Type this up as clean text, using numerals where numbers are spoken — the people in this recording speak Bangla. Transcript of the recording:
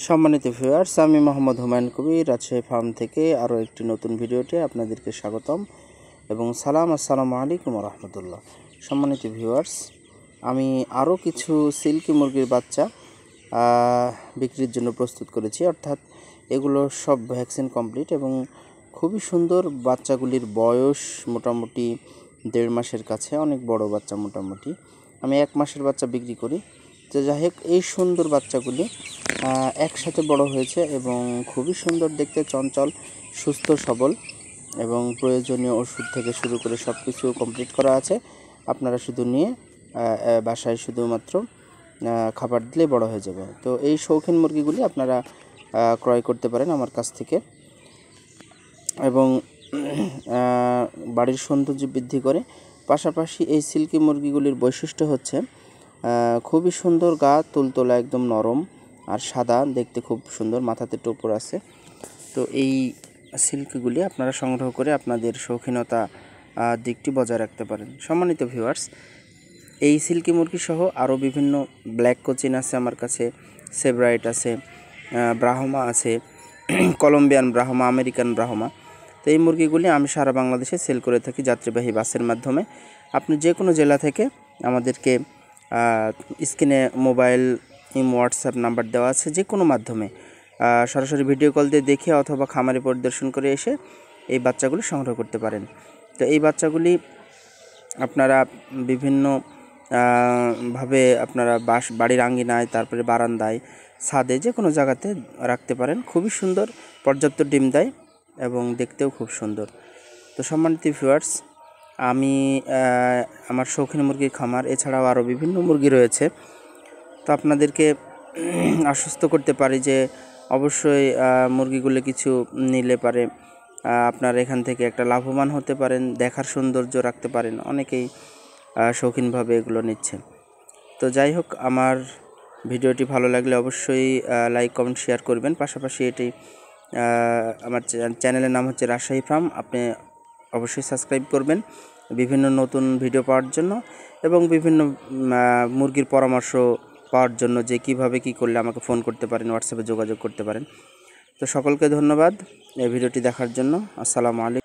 সম্মানিত ভিউয়ার্স, আমি মোহাম্মদ হুমায়ুন কবির রাজশাহী ফার্ম থেকে আরও একটি নতুন ভিডিওতে আপনাদেরকে স্বাগতম এবং আসসালামু আলাইকুম রহমতুল্লাহ। সম্মানিত ভিউয়ার্স, আমি আরও কিছু সিল্কি মুরগির বাচ্চা বিক্রির জন্য প্রস্তুত করেছি, অর্থাৎ এগুলো সব ভ্যাকসিন কমপ্লিট এবং খুবই সুন্দর। বাচ্চাগুলির বয়স মোটামুটি 1.5 মাসের কাছে, অনেক বড় বাচ্চা। মোটামুটি আমি 1 মাসের বাচ্চা বিক্রি করি। তো যাই হোক, এই সুন্দর বাচ্চাগুলি একসাথে বড় হয়েছে এবং খুবই সুন্দর দেখতে, চঞ্চল, সুস্থ সবল এবং প্রয়োজনীয় ওষুধ থেকে শুরু করে সব কিছু কমপ্লিট করা আছে। আপনারা শুধু নিয়ে বাসায় শুধুমাত্র খাবার দিলে বড় হয়ে যাবে। তো এই শৌখিন মুরগিগুলি আপনারা ক্রয় করতে পারেন আমার কাছ থেকে এবং বাড়ির সৌন্দর্য বৃদ্ধি করে। পাশাপাশি এই সিল্কি মুরগিগুলির বৈশিষ্ট্য হচ্ছে খুবই সুন্দর গা, তুলতলা, একদম নরম আর সাদা দেখতে, খুব সুন্দর, মাথাতে টোপর আছে। তো এই সিল্কগুলি আপনারা সংগ্রহ করে আপনাদের শৌখিনতা দিকটি বজায় রাখতে পারেন। সম্মানিত ভিউয়ার্স, এই সিল্কি মুরগি সহ আরও বিভিন্ন ব্ল্যাক কোচিন আছে আমার কাছে, সেব্রাইট আছে, ব্রাহ্মা আছে, কলম্বিয়ান ব্রাহ্মা, আমেরিকান ব্রাহ্মা। তো এই মুরগিগুলি আমি সারা বাংলাদেশে সেল করে থাকি যাত্রীবাহী বাসের মাধ্যমে। আপনি যে কোনো জেলা থেকে আমাদেরকে স্ক্রিনে মোবাইল, হোয়াটসঅ্যাপ নাম্বার দেওয়া আছে, যে কোনো মাধ্যমে সরাসরি ভিডিও কল দিয়ে দেখে অথবা খামারে পরিদর্শন করে এসে এই বাচ্চাগুলি সংগ্রহ করতে পারেন। তো এই বাচ্চাগুলি আপনারা বিভিন্ন ভাবে আপনারা বাড়ির আঙ্গিনায়, তারপরে বারান্দায়, ছাদে, যে কোনো জায়গাতে রাখতে পারেন। খুবই সুন্দর, পর্যাপ্ত ডিম দেয় এবং দেখতেও খুব সুন্দর। তো সম্মানিত ভিউয়ার্স, আমি আমার শৌখিন মুরগির খামার এছাড়াও আরও বিভিন্ন মুরগি রয়েছে। তো আপনাদেরকে আশ্বস্ত করতে পারি যে অবশ্যই মুরগিগুলো কিছু নিলে পারে আপনারা এখান থেকে একটা লাভবান হতে পারেন, দেখার সৌন্দর্য রাখতে পারেন। অনেকেই শৌখিনভাবে এগুলো নিচ্ছেন। তো যাই হোক, আমার ভিডিওটি ভালো লাগলে অবশ্যই লাইক, কমেন্ট, শেয়ার করবেন। পাশাপাশি এটি আমার চ্যানেলের নাম হচ্ছে রাজশাহী ফার্ম, আপনি অবশ্যই সাবস্ক্রাইব করবেন বিভিন্ন নতুন ভিডিও পাওয়ার জন্য এবং বিভিন্ন মুরগির পরামর্শ পাওয়ার জন্য, যে কিভাবে কি করলে আমাকে ফোন করতে পারেন, হোয়াটসঅ্যাপে যোগাযোগ করতে পারেন। তো সকলকে ধন্যবাদ এই ভিডিওটি দেখার জন্য। আসসালামু আলাইকুম।